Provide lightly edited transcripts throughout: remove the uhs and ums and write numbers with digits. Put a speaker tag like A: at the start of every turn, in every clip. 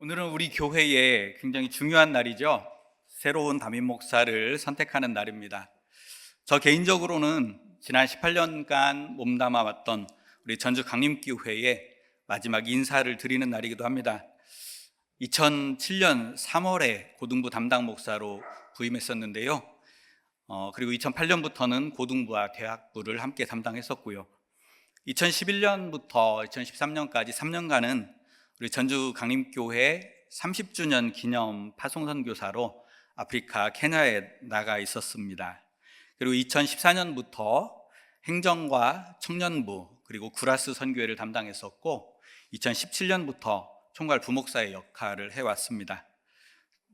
A: 오늘은 우리 교회에 굉장히 중요한 날이죠. 새로운 담임 목사를 선택하는 날입니다. 저 개인적으로는 지난 18년간 몸담아 왔던 우리 전주 강림교회에 마지막 인사를 드리는 날이기도 합니다. 2007년 3월에 고등부 담당 목사로 부임했었는데요. 그리고 2008년부터는 고등부와 대학부를 함께 담당했었고요. 2011년부터 2013년까지 3년간은 우리 전주 강림교회 30주년 기념 파송선교사로 아프리카 케냐에 나가 있었습니다. 그리고 2014년부터 행정과 청년부 그리고 구라스 선교회를 담당했었고 2017년부터 총괄 부목사의 역할을 해왔습니다.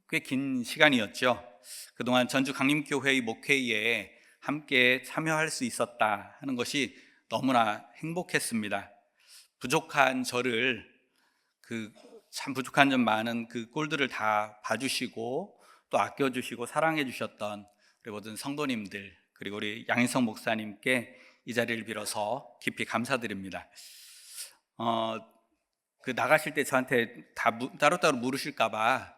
A: 꽤 긴 시간이었죠. 그동안 전주 강림교회의 목회에 함께 참여할 수 있었다 하는 것이 너무나 행복했습니다. 부족한 저를 참 부족한 점 많은 그 꼴들을 다 봐주시고 또 아껴주시고 사랑해주셨던 우리 모든 성도님들 그리고 우리 양인성 목사님께 이 자리를 빌어서 깊이 감사드립니다. 나가실 때 저한테 다 따로따로 물으실까봐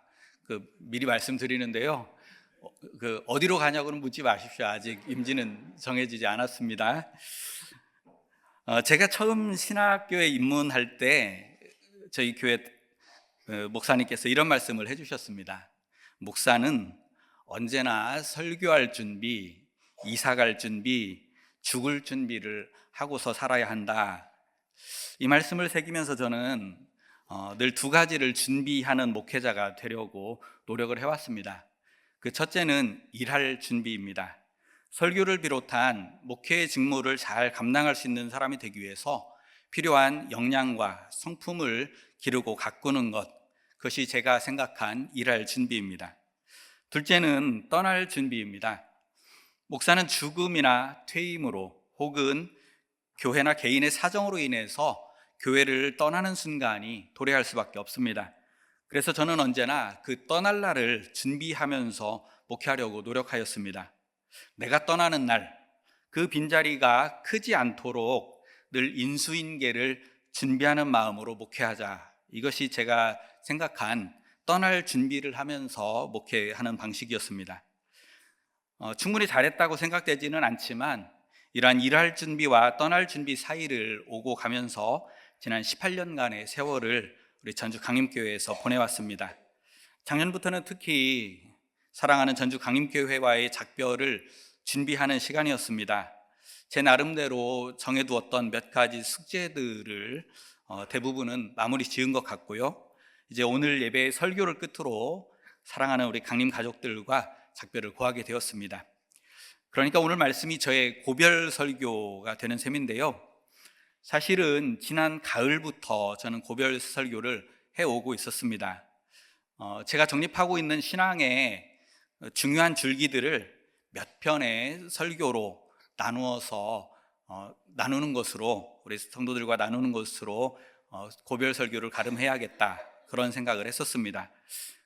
A: 미리 말씀드리는데요. 어디로 가냐고는 묻지 마십시오. 아직 임지는 정해지지 않았습니다. 제가 처음 신학교에 입문할 때 저희 교회 목사님께서 이런 말씀을 해주셨습니다. 목사는 언제나 설교할 준비, 이사갈 준비, 죽을 준비를 하고서 살아야 한다. 이 말씀을 새기면서 저는 늘 두 가지를 준비하는 목회자가 되려고 노력을 해왔습니다. 그 첫째는 일할 준비입니다. 설교를 비롯한 목회의 직무를 잘 감당할 수 있는 사람이 되기 위해서 필요한 역량과 성품을 기르고 가꾸는 것, 그것이 제가 생각한 일할 준비입니다. 둘째는 떠날 준비입니다. 목사는 죽음이나 퇴임으로 혹은 교회나 개인의 사정으로 인해서 교회를 떠나는 순간이 도래할 수밖에 없습니다. 그래서 저는 언제나 그 떠날 날을 준비하면서 목회하려고 노력하였습니다. 내가 떠나는 날, 그 빈자리가 크지 않도록 늘 인수인계를 준비하는 마음으로 목회하자. 이것이 제가 생각한 떠날 준비를 하면서 목회하는 방식이었습니다. 충분히 잘했다고 생각되지는 않지만 이러한 일할 준비와 떠날 준비 사이를 오고 가면서 지난 18년간의 세월을 우리 전주 강림교회에서 보내왔습니다. 작년부터는 특히 사랑하는 전주 강림교회와의 작별을 준비하는 시간이었습니다. 제 나름대로 정해두었던 몇 가지 숙제들을 대부분은 마무리 지은 것 같고요. 이제 오늘 예배 설교를 끝으로 사랑하는 우리 강림 가족들과 작별을 고하게 되었습니다. 그러니까 오늘 말씀이 저의 고별 설교가 되는 셈인데요. 사실은 지난 가을부터 저는 고별 설교를 해오고 있었습니다. 제가 정립하고 있는 신앙의 중요한 줄기들을 몇 편의 설교로 나누어서 나누는 것으로 우리 성도들과 나누는 것으로 고별 설교를 가름해야겠다 그런 생각을 했었습니다.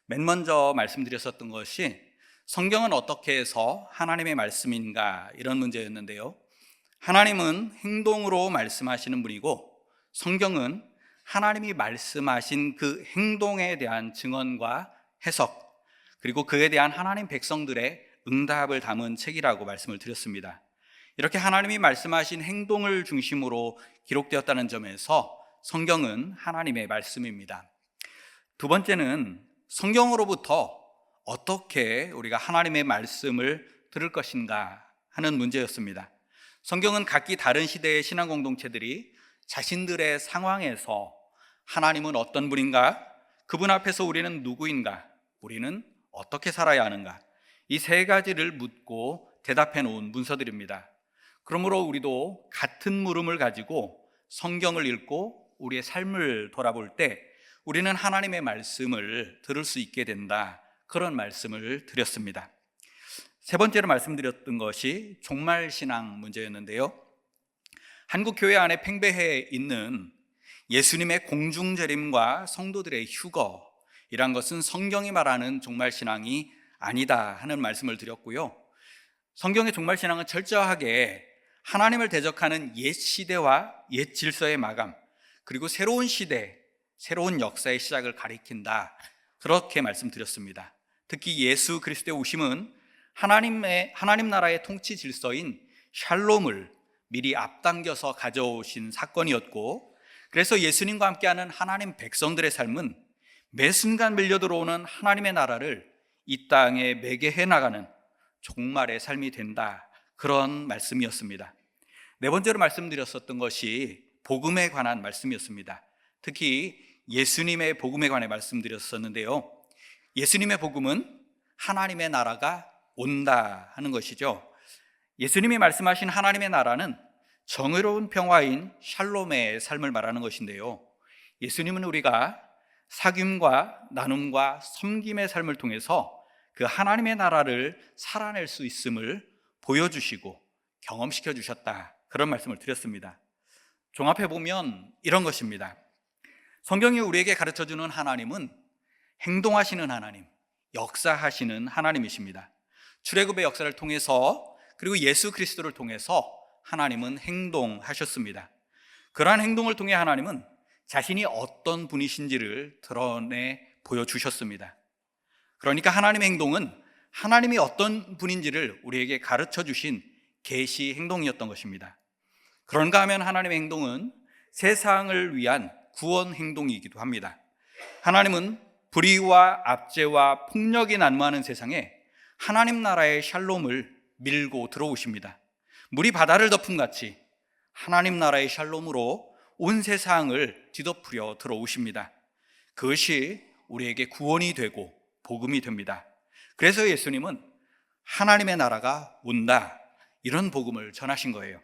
A: 맨 먼저 말씀드렸었던 것이 성경은 어떻게 해서 하나님의 말씀인가 이런 문제였는데요. 하나님은 행동으로 말씀하시는 분이고 성경은 하나님이 말씀하신 그 행동에 대한 증언과 해석 그리고 그에 대한 하나님 백성들의 응답을 담은 책이라고 말씀을 드렸습니다. 이렇게 하나님이 말씀하신 행동을 중심으로 기록되었다는 점에서 성경은 하나님의 말씀입니다. 두 번째는 성경으로부터 어떻게 우리가 하나님의 말씀을 들을 것인가 하는 문제였습니다. 성경은 각기 다른 시대의 신앙 공동체들이 자신들의 상황에서 하나님은 어떤 분인가? 그분 앞에서 우리는 누구인가? 우리는 어떻게 살아야 하는가? 이 세 가지를 묻고 대답해 놓은 문서들입니다. 그러므로 우리도 같은 물음을 가지고 성경을 읽고 우리의 삶을 돌아볼 때 우리는 하나님의 말씀을 들을 수 있게 된다. 그런 말씀을 드렸습니다. 세 번째로 말씀드렸던 것이 종말신앙 문제였는데요. 한국 교회 안에 팽배해 있는 예수님의 공중재림과 성도들의 휴거, 이란 것은 성경이 말하는 종말신앙이 아니다 하는 말씀을 드렸고요. 성경의 종말신앙은 철저하게 하나님을 대적하는 옛 시대와 옛 질서의 마감, 그리고 새로운 시대, 새로운 역사의 시작을 가리킨다, 그렇게 말씀드렸습니다. 특히 예수 그리스도의 오심은 하나님 나라의 통치 질서인 샬롬을 미리 앞당겨서 가져오신 사건이었고, 그래서 예수님과 함께하는 하나님 백성들의 삶은 매 순간 밀려 들어오는 하나님의 나라를 이 땅에 매개해 나가는 종말의 삶이 된다, 그런 말씀이었습니다. 네 번째로 말씀드렸었던 것이 복음에 관한 말씀이었습니다. 특히 예수님의 복음에 관해 말씀드렸었는데요, 예수님의 복음은 하나님의 나라가 온다 하는 것이죠. 예수님이 말씀하신 하나님의 나라는 정의로운 평화인 샬롬의 삶을 말하는 것인데요, 예수님은 우리가 사귐과 나눔과 섬김의 삶을 통해서 그 하나님의 나라를 살아낼 수 있음을 보여주시고 경험시켜 주셨다, 그런 말씀을 드렸습니다. 종합해 보면 이런 것입니다. 성경이 우리에게 가르쳐주는 하나님은 행동하시는 하나님, 역사하시는 하나님이십니다. 출애굽의 역사를 통해서, 그리고 예수 그리스도를 통해서 하나님은 행동하셨습니다. 그러한 행동을 통해 하나님은 자신이 어떤 분이신지를 드러내 보여주셨습니다. 그러니까 하나님의 행동은 하나님이 어떤 분인지를 우리에게 가르쳐 주신 계시 행동이었던 것입니다. 그런가 하면 하나님의 행동은 세상을 위한 구원 행동이기도 합니다. 하나님은 불의와 압제와 폭력이 난무하는 세상에 하나님 나라의 샬롬을 밀고 들어오십니다. 물이 바다를 덮음 같이 하나님 나라의 샬롬으로 온 세상을 뒤덮으려 들어오십니다. 그것이 우리에게 구원이 되고 복음이 됩니다. 그래서 예수님은 하나님의 나라가 온다, 이런 복음을 전하신 거예요.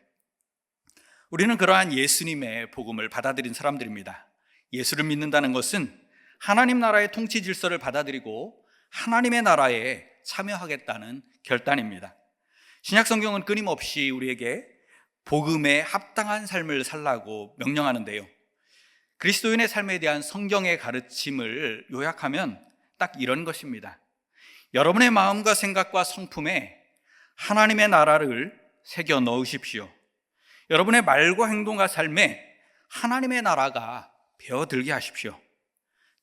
A: 우리는 그러한 예수님의 복음을 받아들인 사람들입니다. 예수를 믿는다는 것은 하나님 나라의 통치 질서를 받아들이고 하나님의 나라에 참여하겠다는 결단입니다. 신약 성경은 끊임없이 우리에게 복음에 합당한 삶을 살라고 명령하는데요, 그리스도인의 삶에 대한 성경의 가르침을 요약하면 딱 이런 것입니다. 여러분의 마음과 생각과 성품에 하나님의 나라를 새겨 넣으십시오. 여러분의 말과 행동과 삶에 하나님의 나라가 배어들게 하십시오.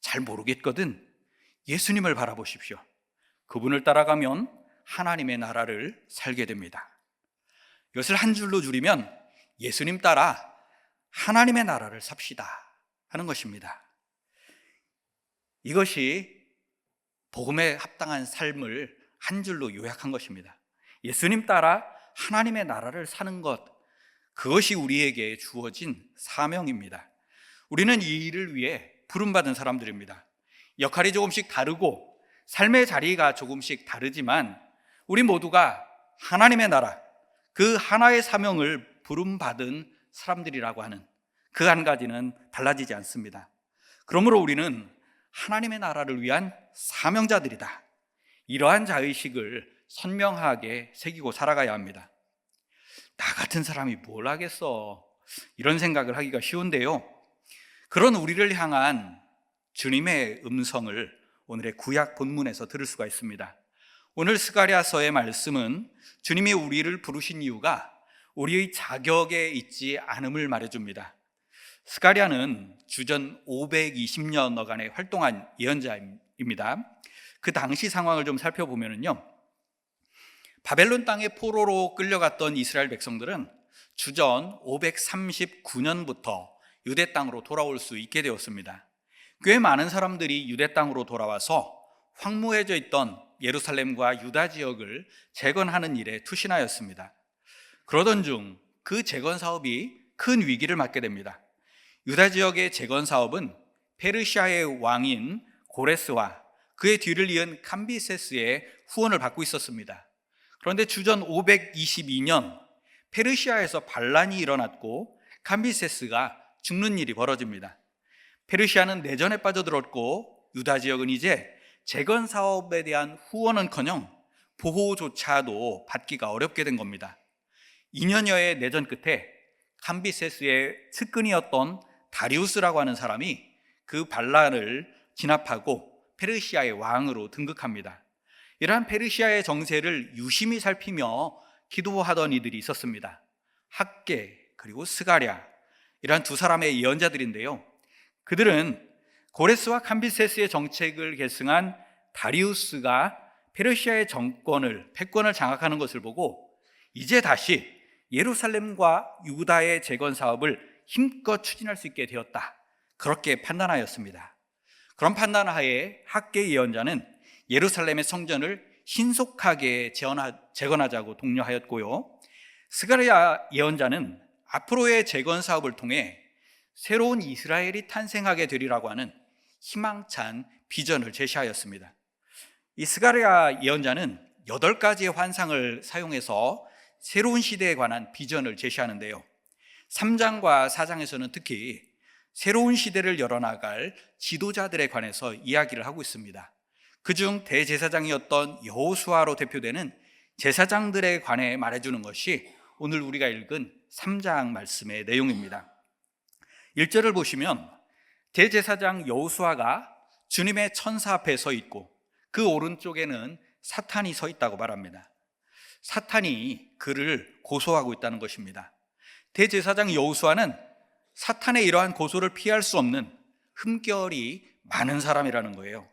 A: 잘 모르겠거든 예수님을 바라보십시오. 그분을 따라가면 하나님의 나라를 살게 됩니다. 이것을 한 줄로 줄이면 예수님 따라 하나님의 나라를 삽시다 하는 것입니다. 이것이 복음에 합당한 삶을 한 줄로 요약한 것입니다. 예수님 따라 하나님의 나라를 사는 것, 그것이 우리에게 주어진 사명입니다. 우리는 이 일을 위해 부름받은 사람들입니다. 역할이 조금씩 다르고 삶의 자리가 조금씩 다르지만 우리 모두가 하나님의 나라, 그 하나의 사명을 부름받은 사람들이라고 하는 그 한 가지는 달라지지 않습니다. 그러므로 우리는 하나님의 나라를 위한 사명자들이다, 이러한 자의식을 선명하게 새기고 살아가야 합니다. 나 같은 사람이 뭘 하겠어, 이런 생각을 하기가 쉬운데요, 그런 우리를 향한 주님의 음성을 오늘의 구약 본문에서 들을 수가 있습니다. 오늘 스가랴서의 말씀은 주님이 우리를 부르신 이유가 우리의 자격에 있지 않음을 말해줍니다. 스가랴는 주전 520년여간에 활동한 예언자입니다. 그 당시 상황을 좀 살펴보면요, 바벨론 땅의 포로로 끌려갔던 이스라엘 백성들은 주전 539년부터 유대 땅으로 돌아올 수 있게 되었습니다. 꽤 많은 사람들이 유대 땅으로 돌아와서 황무해져 있던 예루살렘과 유다 지역을 재건하는 일에 투신하였습니다. 그러던 중 그 재건 사업이 큰 위기를 맞게 됩니다. 유다 지역의 재건 사업은 페르시아의 왕인 고레스와 그의 뒤를 이은 캄비세스의 후원을 받고 있었습니다. 그런데 주전 522년 페르시아에서 반란이 일어났고 캄비세스가 죽는 일이 벌어집니다. 페르시아는 내전에 빠져들었고 유다 지역은 이제 재건 사업에 대한 후원은커녕 보호조차도 받기가 어렵게 된 겁니다. 2년여의 내전 끝에 캄비세스의 측근이었던 다리우스라고 하는 사람이 그 반란을 진압하고 페르시아의 왕으로 등극합니다. 이러한 페르시아의 정세를 유심히 살피며 기도하던 이들이 있었습니다. 학개 그리고 스가랴, 이러한 두 사람의 예언자들인데요, 그들은 고레스와 캄비세스의 정책을 계승한 다리우스가 페르시아의 패권을 장악하는 것을 보고 이제 다시 예루살렘과 유다의 재건 사업을 힘껏 추진할 수 있게 되었다, 그렇게 판단하였습니다. 그런 판단하에 학계 예언자는 예루살렘의 성전을 신속하게 재건하자고 독려하였고요, 스가랴 예언자는 앞으로의 재건 사업을 통해 새로운 이스라엘이 탄생하게 되리라고 하는 희망찬 비전을 제시하였습니다. 이 스가랴 예언자는 8가지의 환상을 사용해서 새로운 시대에 관한 비전을 제시하는데요, 3장과 4장에서는 특히 새로운 시대를 열어나갈 지도자들에 관해서 이야기를 하고 있습니다. 그중 대제사장이었던 여호수아로 대표되는 제사장들에 관해 말해주는 것이 오늘 우리가 읽은 3장 말씀의 내용입니다. 1절을 보시면 대제사장 여호수아가 주님의 천사 앞에 서 있고 그 오른쪽에는 사탄이 서 있다고 말합니다. 사탄이 그를 고소하고 있다는 것입니다. 대제사장 여호수아는 사탄의 이러한 고소를 피할 수 없는 흠결이 많은 사람이라는 거예요.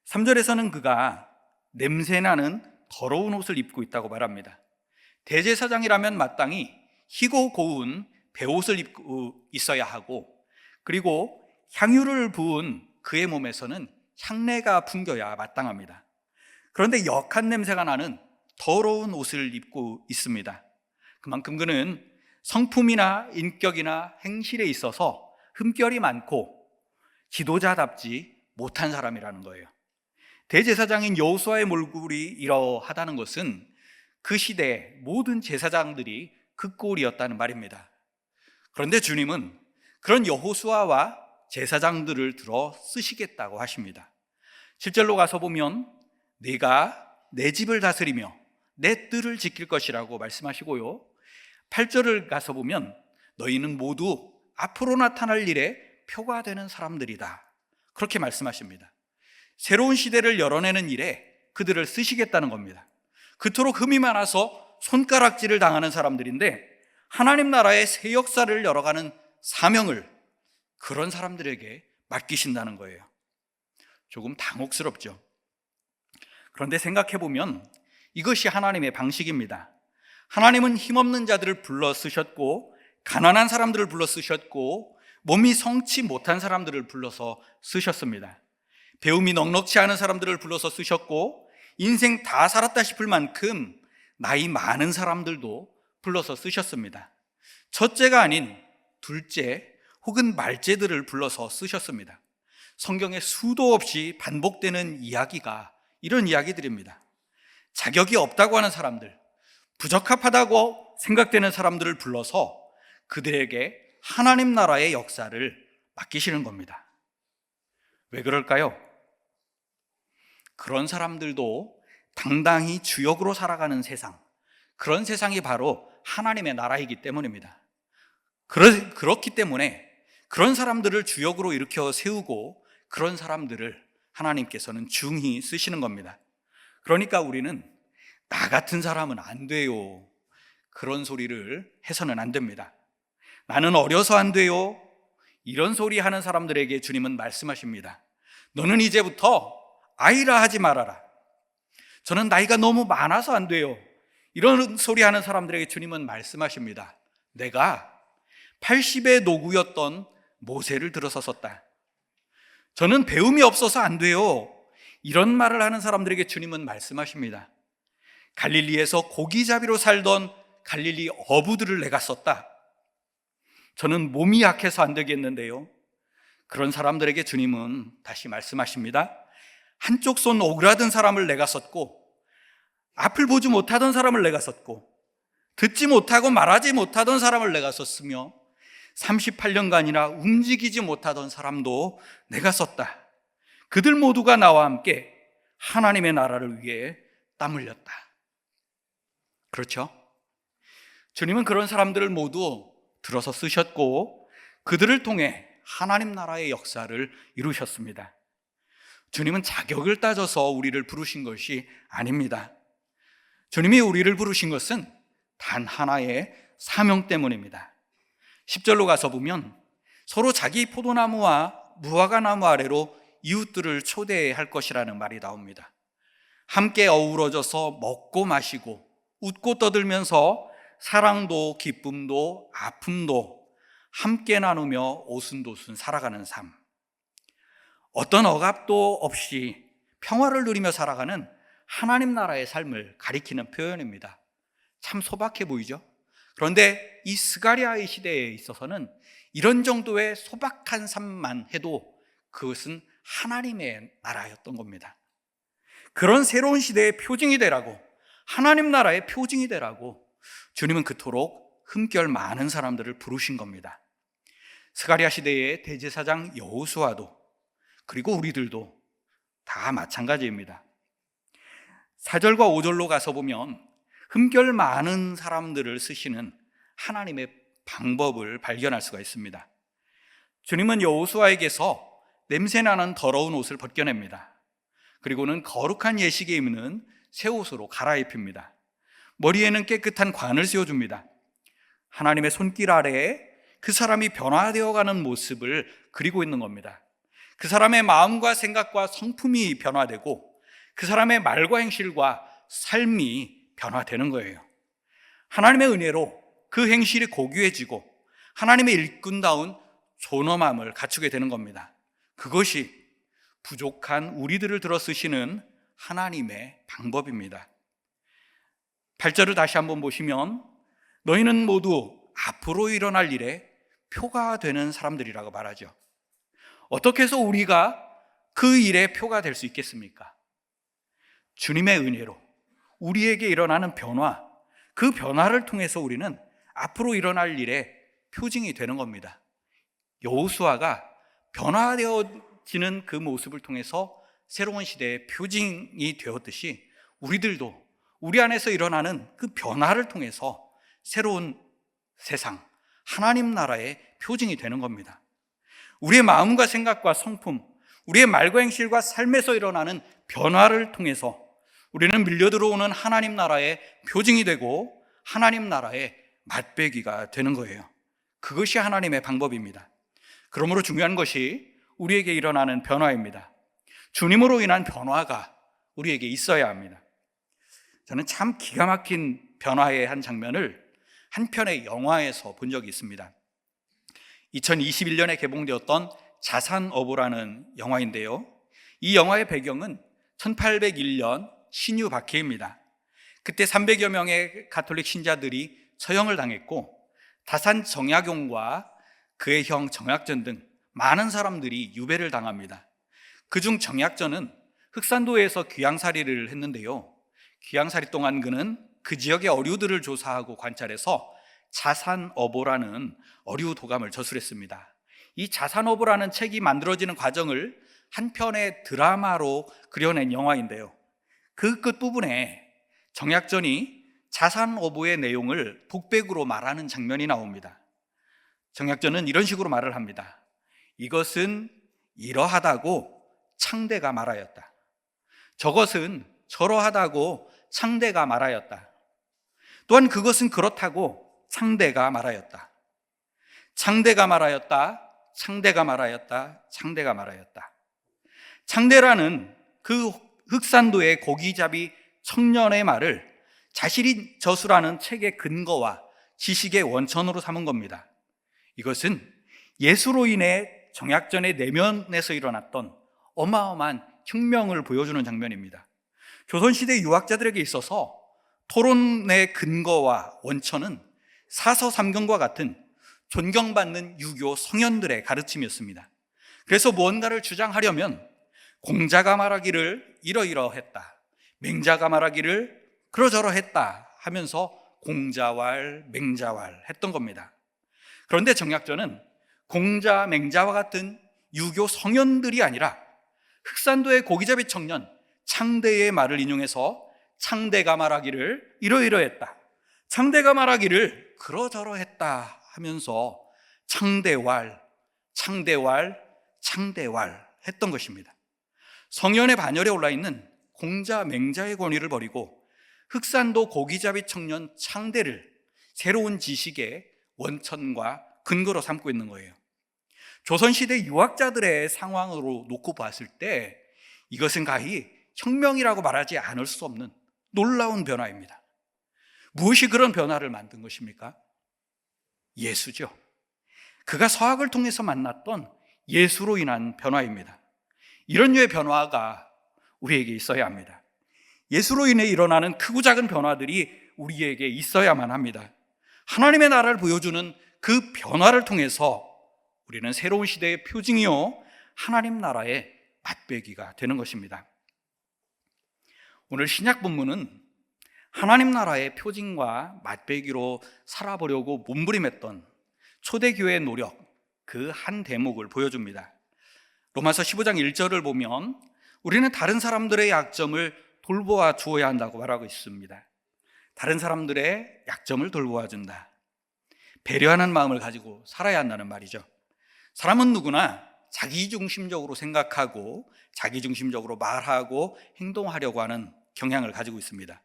A: 3절에서는 그가 냄새나는 더러운 옷을 입고 있다고 말합니다. 대제사장이라면 마땅히 희고 고운 베옷을 입고 있어야 하고, 그리고 향유를 부은 그의 몸에서는 향내가 풍겨야 마땅합니다. 그런데 역한 냄새가 나는 더러운 옷을 입고 있습니다. 그만큼 그는 성품이나 인격이나 행실에 있어서 흠결이 많고 지도자답지 못한 사람이라는 거예요. 대제사장인 여호수아의 몰골이 이러하다는 것은 그 시대의 모든 제사장들이 그 꼴이었다는 말입니다. 그런데 주님은 그런 여호수아와 제사장들을 들어 쓰시겠다고 하십니다. 7절로 가서 보면 네가 내 집을 다스리며 내 뜰을 지킬 것이라고 말씀하시고요, 8절을 가서 보면 너희는 모두 앞으로 나타날 일에 표가 되는 사람들이다, 그렇게 말씀하십니다. 새로운 시대를 열어내는 일에 그들을 쓰시겠다는 겁니다. 그토록 흠이 많아서 손가락질을 당하는 사람들인데 하나님 나라의 새 역사를 열어가는 사명을 그런 사람들에게 맡기신다는 거예요. 조금 당혹스럽죠. 그런데 생각해보면 이것이 하나님의 방식입니다. 하나님은 힘없는 자들을 불러 쓰셨고, 가난한 사람들을 불러 쓰셨고, 몸이 성치 못한 사람들을 불러서 쓰셨습니다. 배움이 넉넉치 않은 사람들을 불러서 쓰셨고, 인생 다 살았다 싶을 만큼 나이 많은 사람들도 불러서 쓰셨습니다. 첫째가 아닌 둘째 혹은 말째들을 불러서 쓰셨습니다. 성경에 수도 없이 반복되는 이야기가 이런 이야기들입니다. 자격이 없다고 하는 사람들, 부적합하다고 생각되는 사람들을 불러서 그들에게 하나님 나라의 역사를 맡기시는 겁니다. 왜 그럴까요? 그런 사람들도 당당히 주역으로 살아가는 세상, 그런 세상이 바로 하나님의 나라이기 때문입니다. 그렇기 때문에 그런 사람들을 주역으로 일으켜 세우고 그런 사람들을 하나님께서는 중히 쓰시는 겁니다. 그러니까 우리는 나 같은 사람은 안 돼요, 그런 소리를 해서는 안 됩니다. 나는 어려서 안 돼요, 이런 소리 하는 사람들에게 주님은 말씀하십니다. 너는 이제부터 아이라 하지 말아라. 저는 나이가 너무 많아서 안 돼요, 이런 소리 하는 사람들에게 주님은 말씀하십니다. 내가 80의 노구였던 모세를 들어서 썼다. 저는 배움이 없어서 안 돼요, 이런 말을 하는 사람들에게 주님은 말씀하십니다. 갈릴리에서 고기잡이로 살던 갈릴리 어부들을 내가 썼다. 저는 몸이 약해서 안 되겠는데요, 그런 사람들에게 주님은 다시 말씀하십니다. 한쪽 손 오그라든 사람을 내가 썼고, 앞을 보지 못하던 사람을 내가 썼고, 듣지 못하고 말하지 못하던 사람을 내가 썼으며 38년간이나 움직이지 못하던 사람도 내가 썼다. 그들 모두가 나와 함께 하나님의 나라를 위해 땀 흘렸다. 그렇죠? 주님은 그런 사람들을 모두 들어서 쓰셨고 그들을 통해 하나님 나라의 역사를 이루셨습니다. 주님은 자격을 따져서 우리를 부르신 것이 아닙니다. 주님이 우리를 부르신 것은 단 하나의 사명 때문입니다. 10절로 가서 보면 서로 자기 포도나무와 무화과 나무 아래로 이웃들을 초대할 것이라는 말이 나옵니다. 함께 어우러져서 먹고 마시고 웃고 떠들면서 사랑도 기쁨도 아픔도 함께 나누며 오순도순 살아가는 삶, 어떤 억압도 없이 평화를 누리며 살아가는 하나님 나라의 삶을 가리키는 표현입니다. 참 소박해 보이죠? 그런데 이 스가랴의 시대에 있어서는 이런 정도의 소박한 삶만 해도 그것은 하나님의 나라였던 겁니다. 그런 새로운 시대의 표징이 되라고, 하나님 나라의 표징이 되라고 주님은 그토록 흠결 많은 사람들을 부르신 겁니다. 스가랴 시대의 대제사장 여호수아도, 그리고 우리들도 다 마찬가지입니다. 4절과 5절로 가서 보면 흠결 많은 사람들을 쓰시는 하나님의 방법을 발견할 수가 있습니다. 주님은 여호수아에게서 냄새나는 더러운 옷을 벗겨냅니다. 그리고는 거룩한 예식에 입는 새 옷으로 갈아입힙니다. 머리에는 깨끗한 관을 씌워줍니다. 하나님의 손길 아래에 그 사람이 변화되어가는 모습을 그리고 있는 겁니다. 그 사람의 마음과 생각과 성품이 변화되고 그 사람의 말과 행실과 삶이 변화되는 거예요. 하나님의 은혜로 그 행실이 고귀해지고 하나님의 일꾼다운 존엄함을 갖추게 되는 겁니다. 그것이 부족한 우리들을 들어 쓰시는 하나님의 방법입니다. 8절을 다시 한번 보시면 너희는 모두 앞으로 일어날 일에 표가 되는 사람들이라고 말하죠. 어떻게 해서 우리가 그 일에 표가 될 수 있겠습니까? 주님의 은혜로 우리에게 일어나는 변화, 그 변화를 통해서 우리는 앞으로 일어날 일에 표징이 되는 겁니다. 여호수아가 변화되어지는 그 모습을 통해서 새로운 시대의 표징이 되었듯이 우리들도 우리 안에서 일어나는 그 변화를 통해서 새로운 세상, 하나님 나라의 표징이 되는 겁니다. 우리의 마음과 생각과 성품, 우리의 말과 행실과 삶에서 일어나는 변화를 통해서 우리는 밀려들어오는 하나님 나라의 표징이 되고 하나님 나라의 맛배기가 되는 거예요. 그것이 하나님의 방법입니다. 그러므로 중요한 것이 우리에게 일어나는 변화입니다. 주님으로 인한 변화가 우리에게 있어야 합니다. 저는 참 기가 막힌 변화의 한 장면을 한 편의 영화에서 본 적이 있습니다. 2021년에 개봉되었던 자산어보라는 영화인데요, 이 영화의 배경은 1801년 신유 박해입니다. 그때 300여 명의 가톨릭 신자들이 처형을 당했고 다산 정약용과 그의 형 정약전 등 많은 사람들이 유배를 당합니다. 그중 정약전은 흑산도에서 귀양살이를 했는데요, 귀양살이 동안 그는 그 지역의 어류들을 조사하고 관찰해서 자산어보라는 어류 도감을 저술했습니다. 이 자산어보라는 책이 만들어지는 과정을 한 편의 드라마로 그려낸 영화인데요, 그 끝부분에 정약전이 자산어보의 내용을 독백으로 말하는 장면이 나옵니다. 정약전은 이런 식으로 말을 합니다. 이것은 이러하다고 창대가 말하였다. 저것은 저러하다고 창대가 말하였다. 또한 그것은 그렇다고 창대가 말하였다. 창대가 말하였다. 창대가 말하였다. 창대가 말하였다. 창대라는 그 흑산도의 고기잡이 청년의 말을 자신이 저술하는 책의 근거와 지식의 원천으로 삼은 겁니다. 이것은 예수로 인해 정약전의 내면에서 일어났던 어마어마한 혁명을 보여주는 장면입니다. 조선시대 유학자들에게 있어서 토론의 근거와 원천은 사서삼경과 같은 존경받는 유교 성현들의 가르침이었습니다. 그래서 무언가를 주장하려면 공자가 말하기를 이러이러했다, 맹자가 말하기를 그러저러했다 하면서 공자왈 맹자왈 했던 겁니다. 그런데 정약전은 공자 맹자와 같은 유교 성현들이 아니라 흑산도의 고기잡이 청년 창대의 말을 인용해서 창대가 말하기를 이러이러했다, 창대가 말하기를 그러저러했다 하면서 창대왈, 창대왈, 창대왈 했던 것입니다. 성현의 반열에 올라있는 공자 맹자의 권위를 버리고 흑산도 고기잡이 청년 창대를 새로운 지식의 원천과 근거로 삼고 있는 거예요. 조선시대 유학자들의 상황으로 놓고 봤을 때 이것은 가히 혁명이라고 말하지 않을 수 없는 놀라운 변화입니다. 무엇이 그런 변화를 만든 것입니까? 예수죠. 그가 서학을 통해서 만났던 예수로 인한 변화입니다. 이런 류의 변화가 우리에게 있어야 합니다. 예수로 인해 일어나는 크고 작은 변화들이 우리에게 있어야만 합니다. 하나님의 나라를 보여주는 그 변화를 통해서 우리는 새로운 시대의 표징이요 하나님 나라의 맛배기가 되는 것입니다. 오늘 신약 본문은 하나님 나라의 표징과 맛배기로 살아보려고 몸부림했던 초대교회의 노력, 그 한 대목을 보여줍니다. 로마서 15장 1절을 보면 우리는 다른 사람들의 약점을 돌보아 주어야 한다고 말하고 있습니다. 다른 사람들의 약점을 돌보아 준다. 배려하는 마음을 가지고 살아야 한다는 말이죠. 사람은 누구나 자기중심적으로 생각하고 자기중심적으로 말하고 행동하려고 하는 경향을 가지고 있습니다.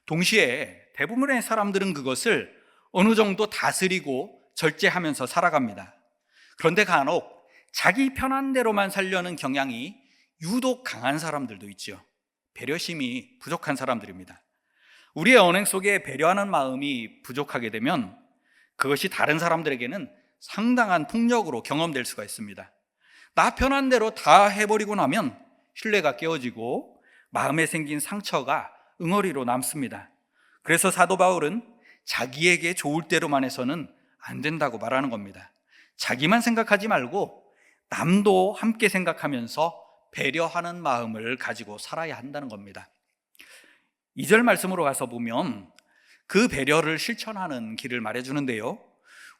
A: 동시에 대부분의 사람들은 그것을 어느 정도 다스리고 절제하면서 살아갑니다. 그런데 간혹 자기 편한 대로만 살려는 경향이 유독 강한 사람들도 있죠. 배려심이 부족한 사람들입니다. 우리의 언행 속에 배려하는 마음이 부족하게 되면 그것이 다른 사람들에게는 상당한 폭력으로 경험될 수가 있습니다. 나 편한 대로 다 해버리고 나면 신뢰가 깨어지고 마음에 생긴 상처가 응어리로 남습니다. 그래서 사도 바울은 자기에게 좋을 대로만 해서는 안 된다고 말하는 겁니다. 자기만 생각하지 말고 남도 함께 생각하면서 배려하는 마음을 가지고 살아야 한다는 겁니다. 2절 말씀으로 가서 보면 그 배려를 실천하는 길을 말해주는데요,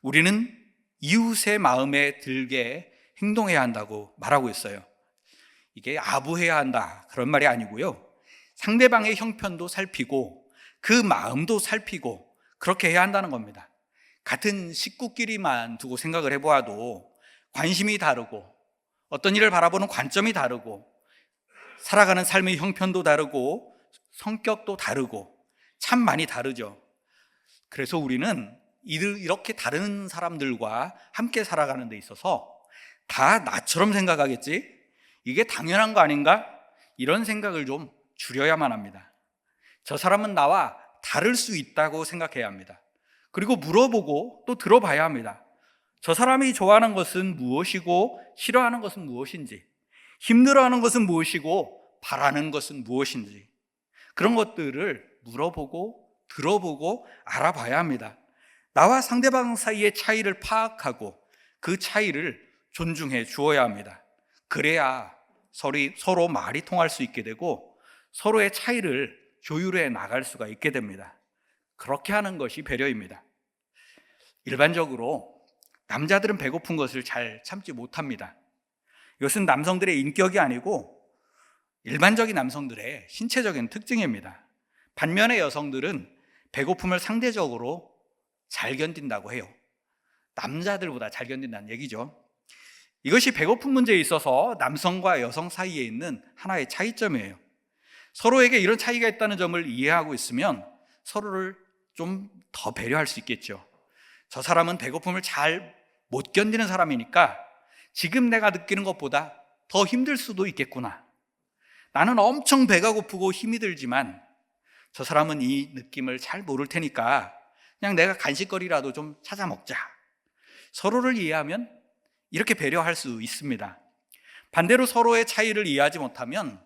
A: 우리는 이웃의 마음에 들게 행동해야 한다고 말하고 있어요. 이게 아부해야 한다 그런 말이 아니고요, 상대방의 형편도 살피고 그 마음도 살피고 그렇게 해야 한다는 겁니다. 같은 식구끼리만 두고 생각을 해보아도 관심이 다르고 어떤 일을 바라보는 관점이 다르고 살아가는 삶의 형편도 다르고 성격도 다르고 참 많이 다르죠. 그래서 우리는 이렇게 다른 사람들과 함께 살아가는 데 있어서 다 나처럼 생각하겠지? 이게 당연한 거 아닌가? 이런 생각을 좀 줄여야만 합니다. 저 사람은 나와 다를 수 있다고 생각해야 합니다. 그리고 물어보고 또 들어봐야 합니다. 저 사람이 좋아하는 것은 무엇이고 싫어하는 것은 무엇인지, 힘들어하는 것은 무엇이고 바라는 것은 무엇인지, 그런 것들을 물어보고 들어보고 알아봐야 합니다. 나와 상대방 사이의 차이를 파악하고 그 차이를 존중해 주어야 합니다. 그래야 서로 말이 통할 수 있게 되고 서로의 차이를 조율해 나갈 수가 있게 됩니다. 그렇게 하는 것이 배려입니다. 일반적으로 남자들은 배고픈 것을 잘 참지 못합니다. 이것은 남성들의 인격이 아니고 일반적인 남성들의 신체적인 특징입니다. 반면에 여성들은 배고픔을 상대적으로 잘 견딘다고 해요. 남자들보다 잘 견딘다는 얘기죠. 이것이 배고픈 문제에 있어서 남성과 여성 사이에 있는 하나의 차이점이에요. 서로에게 이런 차이가 있다는 점을 이해하고 있으면 서로를 좀 더 배려할 수 있겠죠. 저 사람은 배고픔을 잘 못 견디는 사람이니까 지금 내가 느끼는 것보다 더 힘들 수도 있겠구나. 나는 엄청 배가 고프고 힘이 들지만 저 사람은 이 느낌을 잘 모를 테니까 그냥 내가 간식거리라도 좀 찾아 먹자. 서로를 이해하면 이렇게 배려할 수 있습니다. 반대로 서로의 차이를 이해하지 못하면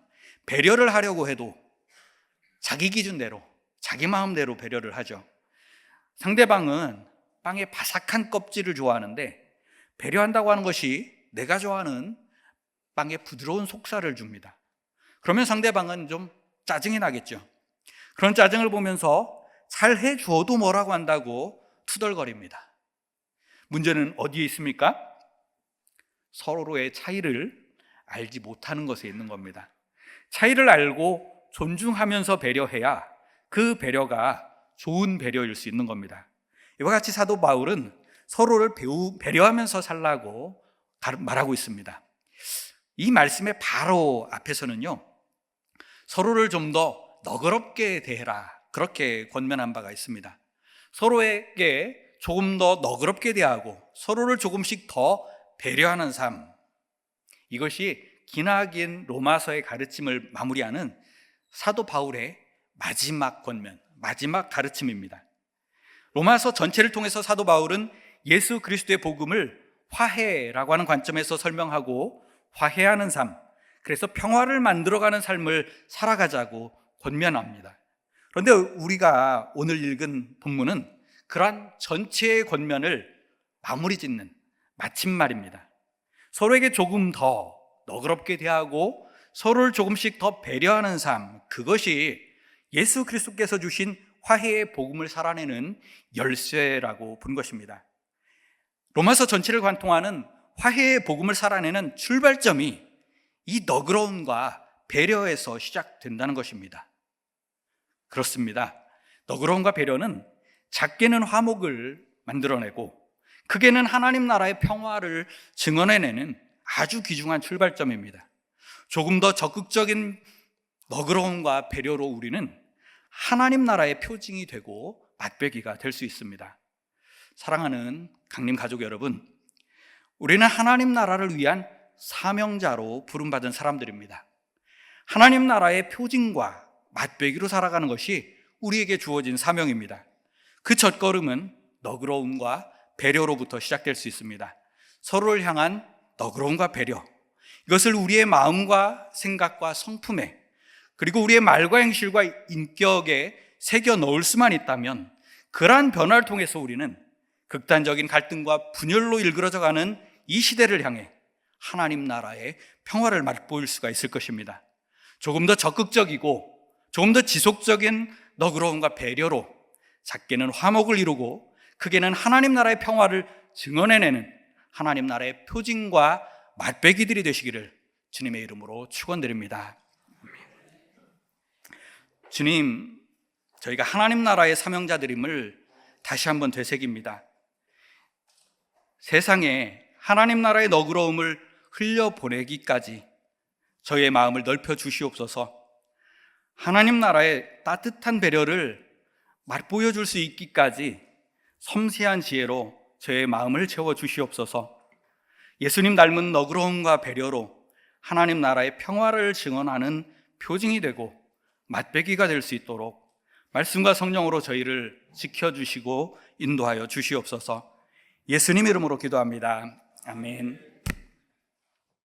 A: 배려를 하려고 해도 자기 기준대로, 자기 마음대로 배려를 하죠. 상대방은 빵의 바삭한 껍질을 좋아하는데 배려한다고 하는 것이 내가 좋아하는 빵의 부드러운 속살을 줍니다. 그러면 상대방은 좀 짜증이 나겠죠. 그런 짜증을 보면서 잘 해주어도 뭐라고 한다고 투덜거립니다. 문제는 어디에 있습니까? 서로의 차이를 알지 못하는 것에 있는 겁니다. 차이를 알고 존중하면서 배려해야 그 배려가 좋은 배려일 수 있는 겁니다. 이와 같이 사도 바울은 서로를 배려하면서 살라고 말하고 있습니다. 이 말씀의 바로 앞에서는요, 서로를 좀 더 너그럽게 대해라, 그렇게 권면한 바가 있습니다. 서로에게 조금 더 너그럽게 대하고 서로를 조금씩 더 배려하는 삶, 이것이 기나긴 로마서의 가르침을 마무리하는 사도 바울의 마지막 권면, 마지막 가르침입니다. 로마서 전체를 통해서 사도 바울은 예수 그리스도의 복음을 화해라고 하는 관점에서 설명하고, 화해하는 삶, 그래서 평화를 만들어가는 삶을 살아가자고 권면합니다. 그런데 우리가 오늘 읽은 본문은 그러한 전체의 권면을 마무리 짓는 마침말입니다. 서로에게 조금 더 너그럽게 대하고 서로를 조금씩 더 배려하는 삶, 그것이 예수 그리스도께서 주신 화해의 복음을 살아내는 열쇠라고 부른 것입니다. 로마서 전체를 관통하는 화해의 복음을 살아내는 출발점이 이 너그러움과 배려에서 시작된다는 것입니다. 그렇습니다. 너그러움과 배려는 작게는 화목을 만들어내고 크게는 하나님 나라의 평화를 증언해내는 아주 귀중한 출발점입니다. 조금 더 적극적인 너그러움과 배려로 우리는 하나님 나라의 표징이 되고 맛배기가 될 수 있습니다. 사랑하는 강림 가족 여러분, 우리는 하나님 나라를 위한 사명자로 부름받은 사람들입니다. 하나님 나라의 표징과 맛배기로 살아가는 것이 우리에게 주어진 사명입니다. 그 첫걸음은 너그러움과 배려로부터 시작될 수 있습니다. 서로를 향한 너그러움과 배려, 이것을 우리의 마음과 생각과 성품에, 그리고 우리의 말과 행실과 인격에 새겨 넣을 수만 있다면 그러한 변화를 통해서 우리는 극단적인 갈등과 분열로 일그러져가는 이 시대를 향해 하나님 나라의 평화를 맛보일 수가 있을 것입니다. 조금 더 적극적이고 조금 더 지속적인 너그러움과 배려로 작게는 화목을 이루고 크게는 하나님 나라의 평화를 증언해내는 하나님 나라의 표징과 맛배기들이 되시기를 주님의 이름으로 축원드립니다. 주님, 저희가 하나님 나라의 사명자들임을 다시 한번 되새깁니다. 세상에 하나님 나라의 너그러움을 흘려보내기까지 저희의 마음을 넓혀 주시옵소서. 하나님 나라의 따뜻한 배려를 맛보여 줄 수 있기까지 섬세한 지혜로 저의 마음을 채워 주시옵소서. 예수님 닮은 너그러움과 배려로 하나님 나라의 평화를 증언하는 표징이 되고 맛배기가 될 수 있도록 말씀과 성령으로 저희를 지켜주시고 인도하여 주시옵소서. 예수님 이름으로 기도합니다. 아멘.